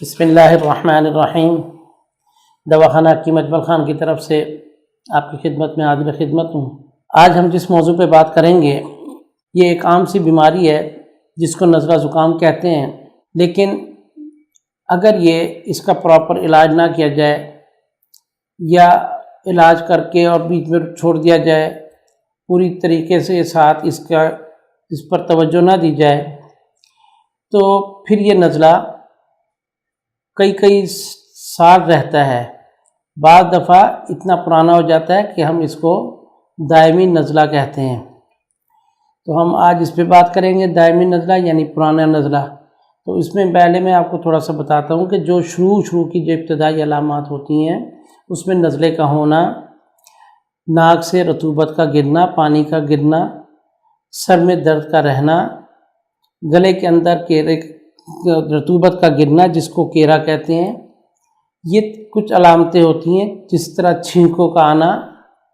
بسم اللہ الرحمن الرحیم۔ دواخانہ حکیم اجمل خان کی طرف سے آپ کی خدمت میں حاضر خدمت ہوں۔ آج ہم جس موضوع پہ بات کریں گے یہ ایک عام سی بیماری ہے جس کو نزلہ زکام کہتے ہیں، لیکن اگر اس کا پراپر علاج نہ کیا جائے یا علاج کر کے اور بیچ میں چھوڑ دیا جائے، پوری طریقے سے ساتھ اس پر توجہ نہ دی جائے تو پھر یہ نزلہ کئی سال رہتا ہے۔ بعض دفعہ اتنا پرانا ہو جاتا ہے کہ ہم اس کو دائمی نزلہ کہتے ہیں۔ تو ہم آج اس پہ بات کریں گے، دائمی نزلہ یعنی پرانا نزلہ۔ تو اس میں پہلے میں آپ کو تھوڑا سا بتاتا ہوں کہ جو شروع کی جو ابتدائی علامات ہوتی ہیں اس میں نزلے کا ہونا، ناک سے رطوبت کا گرنا، پانی کا گرنا، سر میں درد کا رہنا، گلے کے اندر رطوبت کا گرنا جس کو کیرا کہتے ہیں، یہ کچھ علامتیں ہوتی ہیں۔ جس طرح چھینکوں کا آنا،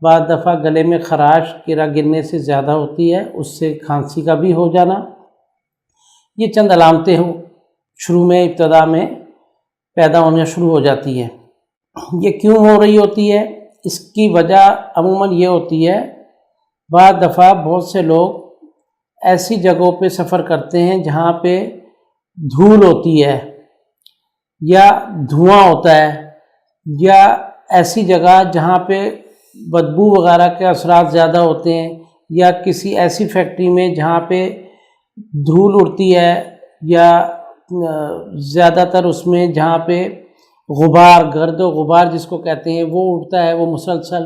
بعض دفعہ گلے میں خراش کیرا گرنے سے زیادہ ہوتی ہے، اس سے کھانسی کا بھی ہو جانا، یہ چند علامتیں ابتدا میں پیدا ہونا شروع ہو جاتی ہے۔ یہ کیوں ہو رہی ہوتی ہے؟ اس کی وجہ عموماً یہ ہوتی ہے، بعض دفعہ بہت سے لوگ ایسی جگہوں پہ سفر کرتے ہیں جہاں پہ دھول ہوتی ہے یا دھواں ہوتا ہے، یا ایسی جگہ جہاں پہ بدبو وغیرہ کے اثرات زیادہ ہوتے ہیں، یا کسی ایسی فیکٹری میں جہاں پہ دھول اڑتی ہے، یا زیادہ تر اس میں جہاں پہ غبار، گرد و غبار جس کو کہتے ہیں وہ اڑتا ہے، وہ مسلسل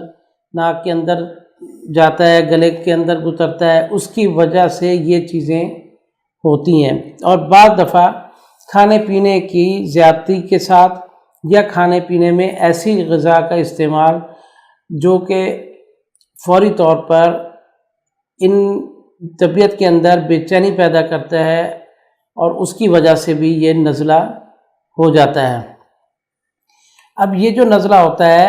ناک کے اندر جاتا ہے، گلے کے اندر گزرتا ہے، اس کی وجہ سے یہ چیزیں ہوتی ہیں۔ اور بعض دفعہ کھانے پینے کی زیادتی کے ساتھ یا کھانے پینے میں ایسی غذا کا استعمال جو کہ فوری طور پر ان طبیعت کے اندر بے چینی پیدا کرتا ہے، اور اس کی وجہ سے بھی یہ نزلہ ہو جاتا ہے۔ اب یہ جو نزلہ ہوتا ہے،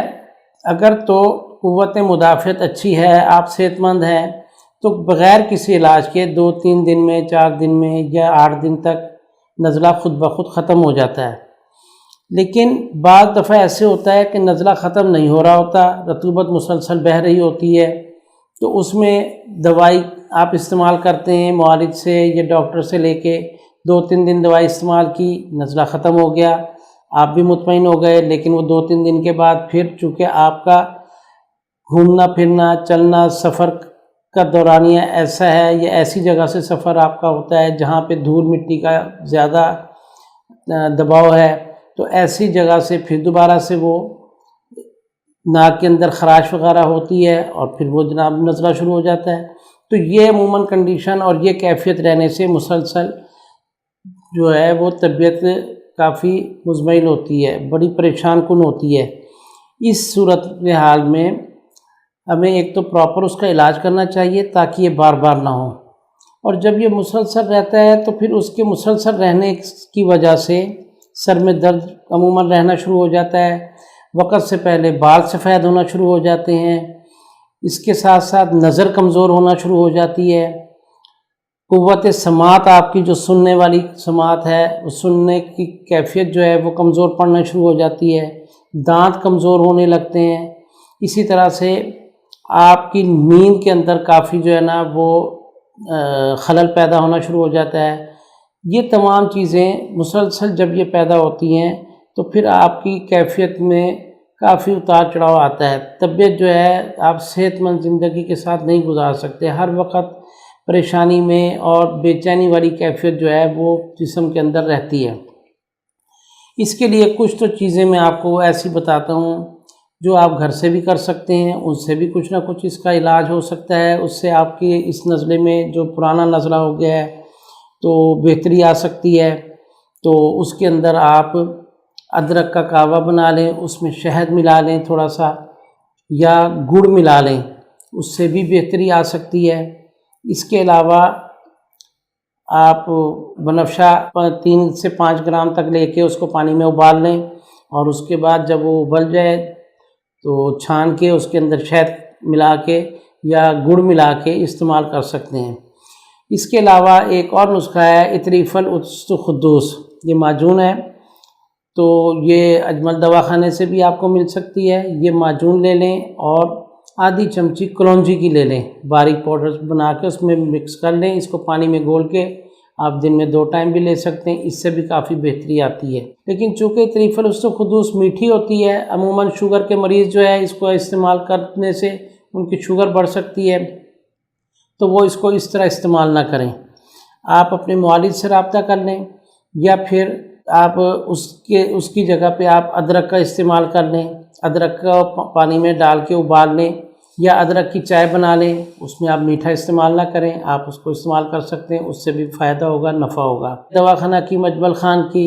اگر تو قوت مدافعت اچھی ہے، آپ صحت مند ہیں، تو بغیر کسی علاج کے 2-3 دن میں، 4 دن میں یا 8 دن تک نزلہ خود بخود ختم ہو جاتا ہے۔ لیکن بعض دفعہ ایسے ہوتا ہے کہ نزلہ ختم نہیں ہو رہا ہوتا، رطوبت مسلسل بہہ رہی ہوتی ہے، تو اس میں دوائی آپ استعمال کرتے ہیں معالج سے یا ڈاکٹر سے لے کے، 2-3 دن دوائی استعمال کی، نزلہ ختم ہو گیا، آپ بھی مطمئن ہو گئے، لیکن وہ 2-3 دن کے بعد پھر چونکہ آپ کا گھومنا پھرنا، چلنا، سفر کا دورانیہ ایسا ہے یا ایسی جگہ سے سفر آپ کا ہوتا ہے جہاں پہ دھول مٹی کا زیادہ دباؤ ہے، تو ایسی جگہ سے پھر دوبارہ سے وہ ناک کے اندر خراش وغیرہ ہوتی ہے، اور پھر وہ جناب نزلہ شروع ہو جاتا ہے۔ تو یہ عموماً کنڈیشن اور یہ کیفیت رہنے سے مسلسل جو ہے وہ طبیعت کافی مزمحل ہوتی ہے، بڑی پریشان کن ہوتی ہے۔ اس صورت حال میں ہمیں ایک تو پراپر اس کا علاج کرنا چاہیے تاکہ یہ بار بار نہ ہو، اور جب یہ مسلسل رہتا ہے تو پھر اس کے مسلسل رہنے کی وجہ سے سر میں درد عموماً رہنا شروع ہو جاتا ہے، وقت سے پہلے بال سفید ہونا شروع ہو جاتے ہیں، اس کے ساتھ ساتھ نظر کمزور ہونا شروع ہو جاتی ہے، قوت سماعت آپ کی جو سننے والی سماعت ہے، وہ سننے کی کیفیت جو ہے وہ کمزور پڑنا شروع ہو جاتی ہے، دانت کمزور ہونے لگتے ہیں، اسی طرح سے آپ کی نیند کے اندر کافی جو ہے نا وہ خلل پیدا ہونا شروع ہو جاتا ہے۔ یہ تمام چیزیں مسلسل جب یہ پیدا ہوتی ہیں تو پھر آپ کی کیفیت میں کافی اتار چڑھاؤ آتا ہے، طبیعت جو ہے آپ صحت مند زندگی کے ساتھ نہیں گزار سکتے، ہر وقت پریشانی میں اور بے چینی والی کیفیت جو ہے وہ جسم کے اندر رہتی ہے۔ اس کے لیے کچھ تو چیزیں میں آپ کو ایسی بتاتا ہوں جو آپ گھر سے بھی کر سکتے ہیں، ان سے بھی کچھ نہ کچھ اس کا علاج ہو سکتا ہے، اس سے آپ کی اس نزلے میں جو پرانا نزلہ ہو گیا ہے تو بہتری آ سکتی ہے۔ تو اس کے اندر آپ ادرک کا کہوہ بنا لیں، اس میں شہد ملا لیں تھوڑا سا، یا گڑ ملا لیں، اس سے بھی بہتری آ سکتی ہے۔ اس کے علاوہ آپ بنفشہ 3 سے 5 گرام تک لے کے اس کو پانی میں ابال لیں، اور اس کے بعد جب وہ ابل جائے تو چھان کے اس کے اندر شہد ملا کے یا گڑ ملا کے استعمال کر سکتے ہیں۔ اس کے علاوہ ایک اور نسخہ ہے اطریف القدس، یہ معجون ہے، تو یہ اجمل دواخانے سے بھی آپ کو مل سکتی ہے۔ یہ معجون لے لیں اور آدھی چمچی کلونجی کی لے لیں، باریک پاؤڈر بنا کے اس میں مکس کر لیں، اس کو پانی میں گھول کے آپ دن میں 2 ٹائم بھی لے سکتے ہیں، اس سے بھی کافی بہتری آتی ہے۔ لیکن چونکہ طریف الخدوس میٹھی ہوتی ہے، عموماً شوگر کے مریض جو ہے اس کو استعمال کرنے سے ان کی شوگر بڑھ سکتی ہے، تو وہ اس کو اس طرح استعمال نہ کریں۔ آپ اپنے معالج سے رابطہ کر لیں، یا پھر آپ اس کی جگہ پہ آپ ادرک کا استعمال کر لیں، ادرک کا پانی میں ڈال کے ابال لیں، یا ادرک کی چائے بنا لیں، اس میں آپ میٹھا استعمال نہ کریں، آپ اس کو استعمال کر سکتے ہیں، اس سے بھی فائدہ ہوگا، نفع ہوگا۔ دواخانہ کی اجمل خان کی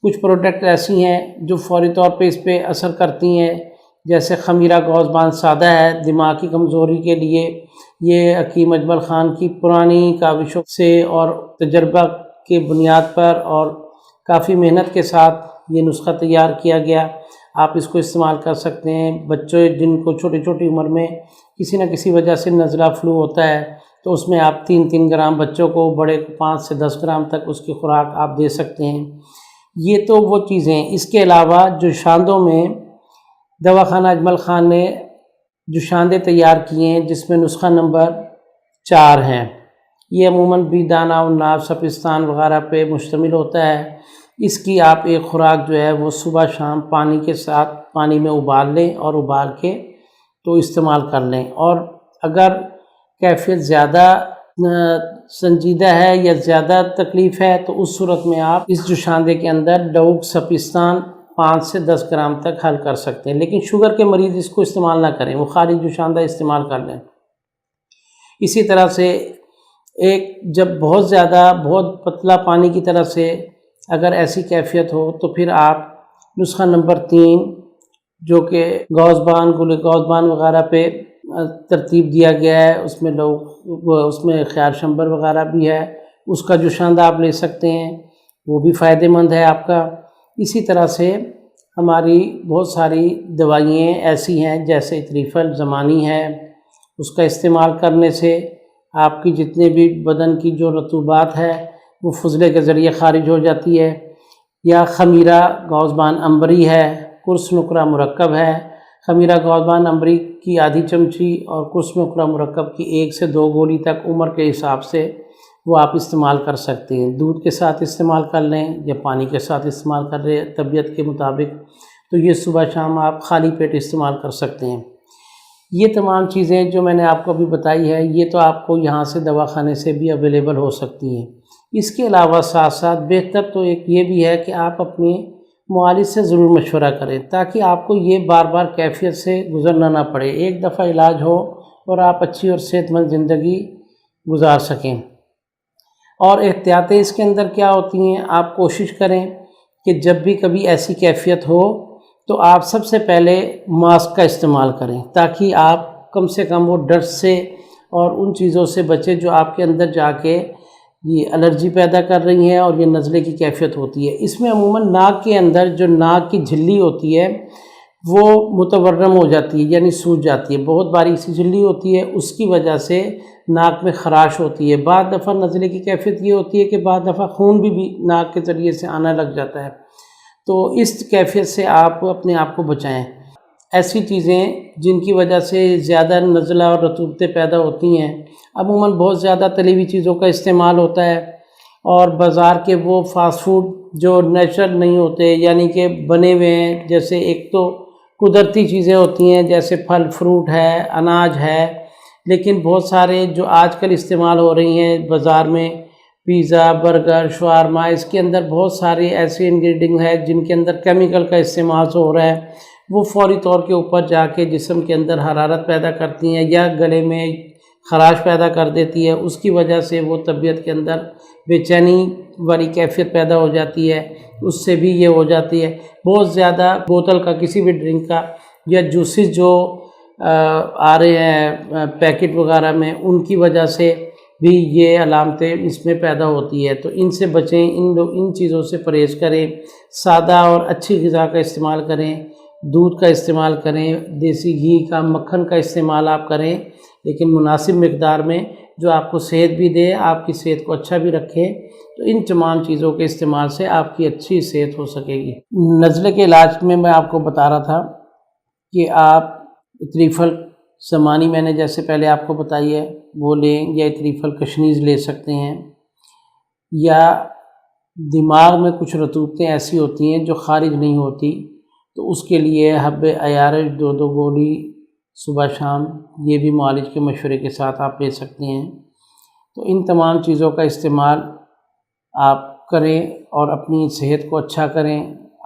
کچھ پروڈکٹ ایسی ہیں جو فوری طور پہ اس پہ اثر کرتی ہیں، جیسے خمیرہ گوزبان سادہ ہے دماغ کی کمزوری کے لیے۔ یہ حکیم اجمل خان کی پرانی کاوشوں سے اور تجربہ کے بنیاد پر اور کافی محنت کے ساتھ یہ نسخہ تیار کیا گیا، آپ اس کو استعمال کر سکتے ہیں۔ بچے جن کو چھوٹی چھوٹی عمر میں کسی نہ کسی وجہ سے نزلہ فلو ہوتا ہے، تو اس میں آپ 3 گرام بچوں کو، بڑے کو 5 سے 10 گرام تک اس کی خوراک آپ دے سکتے ہیں۔ یہ تو وہ چیزیں ہیں۔ اس کے علاوہ جو شاندوں میں دواخانہ اجمل خان نے جو شاندیں تیار کی ہیں، جس میں نسخہ نمبر 4 ہیں، یہ عموماً بیدانہ و ناف سپستان وغیرہ پہ مشتمل ہوتا ہے۔ اس کی آپ ایک خوراک جو ہے وہ صبح شام پانی کے ساتھ پانی میں ابال لیں، اور ابال کے تو استعمال کر لیں۔ اور اگر کیفیت زیادہ سنجیدہ ہے یا زیادہ تکلیف ہے، تو اس صورت میں آپ اس جوشاندے کے اندر ڈوگ سپستان 5 سے 10 گرام تک حل کر سکتے ہیں، لیکن شوگر کے مریض اس کو استعمال نہ کریں، وہ خالی جوشاندہ استعمال کر لیں۔ اسی طرح سے جب بہت زیادہ بہت پتلا پانی کی طرح سے اگر ایسی کیفیت ہو، تو پھر آپ نسخہ نمبر 3 جو کہ گوزبان، گل گوزبان وغیرہ پہ ترتیب دیا گیا ہے، اس میں خیار شمبر وغیرہ بھی ہے، اس کا جوشاندہ آپ لے سکتے ہیں، وہ بھی فائدہ مند ہے آپ کا۔ اسی طرح سے ہماری بہت ساری دوائیں ایسی ہیں، جیسے طریف الزمانی ہے، اس کا استعمال کرنے سے آپ کی جتنے بھی بدن کی جو رطوبات ہے وہ فضلے کے ذریعے خارج ہو جاتی ہے۔ یا خمیرہ گوزبان امبری ہے، قرص نقرہ مرکب ہے، خمیرہ گوزبان امبری کی آدھی چمچی اور قرص نقرہ مرکب کی 1 سے 2 گولی تک عمر کے حساب سے وہ آپ استعمال کر سکتے ہیں۔ دودھ کے ساتھ استعمال کر لیں یا پانی کے ساتھ استعمال کر لیں طبیعت کے مطابق، تو یہ صبح شام آپ خالی پیٹ استعمال کر سکتے ہیں۔ یہ تمام چیزیں جو میں نے آپ کو ابھی بتائی ہے، یہ تو آپ کو یہاں سے دواخانے سے بھی اویلیبل ہو سکتی ہیں۔ اس کے علاوہ ساتھ ساتھ بہتر تو ایک یہ بھی ہے کہ آپ اپنے معالج سے ضرور مشورہ کریں، تاکہ آپ کو یہ بار بار کیفیت سے گزرنا نہ پڑے، ایک دفعہ علاج ہو اور آپ اچھی اور صحت مند زندگی گزار سکیں۔ اور احتیاطیں اس کے اندر کیا ہوتی ہیں، آپ کوشش کریں کہ جب بھی کبھی ایسی کیفیت ہو تو آپ سب سے پہلے ماسک کا استعمال کریں، تاکہ آپ کم سے کم وہ ڈسٹ سے اور ان چیزوں سے بچیں جو آپ کے اندر جا کے یہ الرجی پیدا کر رہی ہیں اور یہ نزلے کی کیفیت ہوتی ہے۔ اس میں عموماً ناک کے اندر جو ناک کی جھلی ہوتی ہے وہ متورم ہو جاتی ہے، یعنی سوج جاتی ہے، بہت باریک سی جھلی ہوتی ہے، اس کی وجہ سے ناک میں خراش ہوتی ہے۔ بعض دفعہ نزلے کی کیفیت یہ ہوتی ہے کہ بعض دفعہ خون بھی ناک کے ذریعے سے آنا لگ جاتا ہے، تو اس کیفیت سے آپ اپنے آپ کو بچائیں۔ ایسی چیزیں جن کی وجہ سے زیادہ نزلہ اور رطوبتیں پیدا ہوتی ہیں، عموماً بہت زیادہ تلی ہوئی چیزوں کا استعمال ہوتا ہے، اور بازار کے وہ فاسٹ فوڈ جو نیچرل نہیں ہوتے، یعنی کہ بنے ہوئے ہیں، جیسے ایک تو قدرتی چیزیں ہوتی ہیں جیسے پھل فروٹ ہے، اناج ہے، لیکن بہت سارے جو آج کل استعمال ہو رہی ہیں بازار میں، پیزا، برگر، شاورما، اس کے اندر بہت سارے ایسے انگریڈینٹ ہیں جن کے اندر کیمیکل کا استعمال ہو رہا ہے، وہ فوری طور کے اوپر جا کے جسم کے اندر حرارت پیدا کرتی ہیں یا گلے میں خراش پیدا کر دیتی ہے، اس کی وجہ سے وہ طبیعت کے اندر بے چینی والی کیفیت پیدا ہو جاتی ہے، اس سے بھی یہ ہو جاتی ہے۔ بہت زیادہ بوتل کا کسی بھی ڈرنک کا یا جوسز جو آ رہے ہیں پیکٹ وغیرہ میں، ان کی وجہ سے بھی یہ علامتیں اس میں پیدا ہوتی ہے، تو ان سے بچیں، ان چیزوں سے پرہیز کریں، سادہ اور اچھی غذا کا استعمال کریں، دودھ کا استعمال کریں، دیسی گھی کا، مکھن کا استعمال آپ کریں، لیکن مناسب مقدار میں، جو آپ کو صحت بھی دے، آپ کی صحت کو اچھا بھی رکھے، تو ان تمام چیزوں کے استعمال سے آپ کی اچھی صحت ہو سکے گی۔ نزلے کے علاج میں آپ کو بتا رہا تھا کہ آپ تریفل زمانی میں نے جیسے پہلے آپ کو بتائی ہے وہ لیں، یا تریفل کشنیز لے سکتے ہیں، یا دماغ میں کچھ رطوبتیں ایسی ہوتی ہیں جو خارج نہیں ہوتی، تو اس کے لیے حب عیارج 2 گولی صبح شام، یہ بھی معالج کے مشورے کے ساتھ آپ لے سکتے ہیں۔ تو ان تمام چیزوں کا استعمال آپ کریں اور اپنی صحت کو اچھا کریں،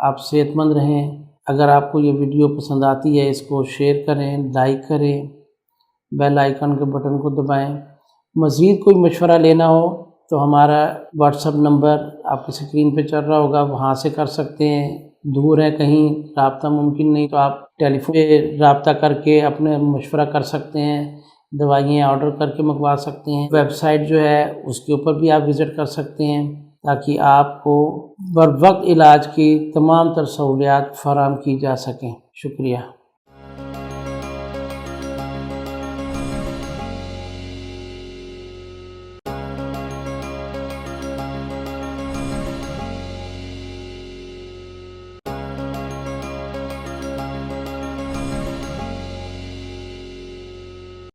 آپ صحت مند رہیں۔ اگر آپ کو یہ ویڈیو پسند آتی ہے اس کو شیئر کریں، لائک کریں، بیل آئیکن کے بٹن کو دبائیں۔ مزید کوئی مشورہ لینا ہو تو ہمارا واٹس ایپ نمبر آپ کی اسکرین پہ چل رہا ہوگا، وہاں سے کر سکتے ہیں۔ دور ہے کہیں رابطہ ممکن نہیں تو آپ ٹیلی فون پہ رابطہ کر کے اپنے مشورہ کر سکتے ہیں، دوائیاں آرڈر کر کے منگوا سکتے ہیں۔ ویب سائٹ جو ہے اس کے اوپر بھی آپ وزٹ کر سکتے ہیں تاکہ آپ کو بر وقت علاج کی تمام تر سہولیات فراہم کی جا سکیں۔ شکریہ۔